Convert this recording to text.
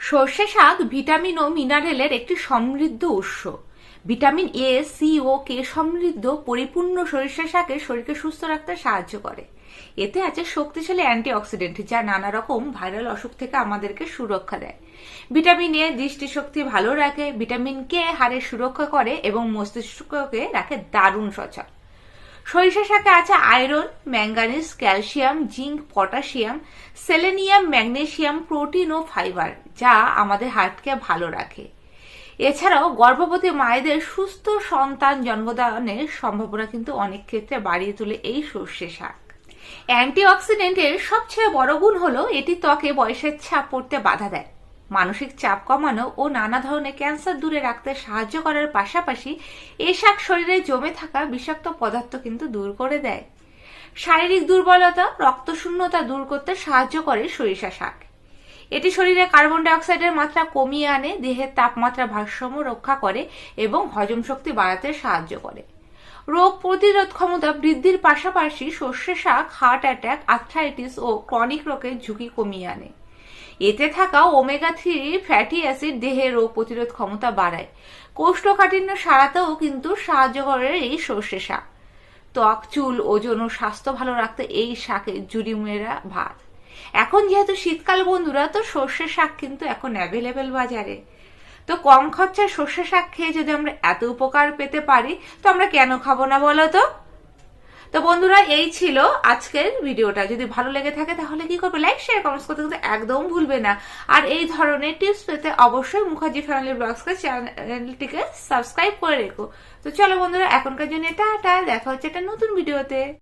সর্ষে শাক ভিটামিন ও মিনারেলের একটি সমৃদ্ধ উৎস। ভিটামিন এ, সি ও কে সমৃদ্ধ পরিপূর্ণ সরিষা শাকের শরীরকে সুস্থ রাখতে সাহায্য করে। এতে আছে শক্তিশালী অ্যান্টিঅক্সিডেন্ট, যা নানা রকম ভাইরাল অসুখ থেকে আমাদেরকে সুরক্ষা দেয়। ভিটামিন এ দৃষ্টিশক্তি ভালো রাখে, ভিটামিন কে হাড়ের সুরক্ষা করে এবং মস্তিষ্ককে রাখে দারুণ সচল। সরিষা শাকে আছে iron, manganese, calcium, zinc, potassium, selenium, magnesium, protein ও ফাইবার, যা আমাদের হার্টকে ভালো রাখে। এছাড়াও গর্ভবতী মায়েদের সুস্থ সন্তান জন্মদানের সম্ভাবনা কিন্তু অনেক ক্ষেত্রে বাড়িয়ে তোলে এই সর্ষে শাক। অ্যান্টিঅক্সিডেন্টের সবচেয়ে বড় গুণ হলো এটি ত্বকে বয়সের ছাপ পড়তে বাধা দেয়, মানসিক চাপ কমানো ও নানা ধরনের ক্যান্সার দূরে রাখতে সাহায্য করার পাশাপাশি এই শাক শরীরে জমে থাকা বিষাক্ত পদার্থ কিন্তু দূর করে দেয়। শারীরিক দুর্বলতা, রক্তশূন্যতা দূর করতে সাহায্য করে সরিষা শাক। এটি শরীরে কার্বন ডাই অক্সাইডের মাত্রা কমিয়ে আনে, দেহের তাপমাত্রা ভারসাম্য রক্ষা করে এবং হজম শক্তি বাড়াতে সাহায্য করে। রোগ প্রতিরোধ ক্ষমতা বৃদ্ধির পাশাপাশি সর্ষে শাক হার্ট অ্যাটাক, আর্থ্রাইটিস ও ক্রনিক রোগের ঝুঁকি কমিয়ে আনে। এতে থাকা ওমেগা-3 ফ্যাটি অ্যাসিড দেহের রোগ প্রতিরোধ ক্ষমতা বাড়ায়। কোষ্ঠকাঠিন্য সারাতেও কিন্তু সাহায্য করে এই সর্ষে শাক। ত্বক, চুল, ওজন ও স্বাস্থ্য ভালো রাখতে এই শাকের জুড়িমেরা ভাত। এখন যেহেতু শীতকাল বন্ধুরা, তো সর্ষে শাক কিন্তু এখন অ্যাভেলেবেল বাজারে। তো কম খরচায় সর্ষে শাক খেয়ে যদি আমরা এত উপকার পেতে পারি, তো আমরা কেন খাবো না বলো তো? তো বন্ধুরা, এই ছিল আজকের ভিডিওটা। যদি ভালো লেগে থাকে তাহলে কি করবে? লাইক, শেয়ার, কমেন্টস করতে কিন্তু একদম ভুলবে না। আর এই ধরনের টিপস পেতে অবশ্যই মুখার্জি ফ্যামিলি ব্লগসকে চ্যানেলটিকে সাবস্ক্রাইব করে রেখো। তো চলো বন্ধুরা, এখনকার জন্য টাটা, দেখা হচ্ছে একটা নতুন ভিডিওতে।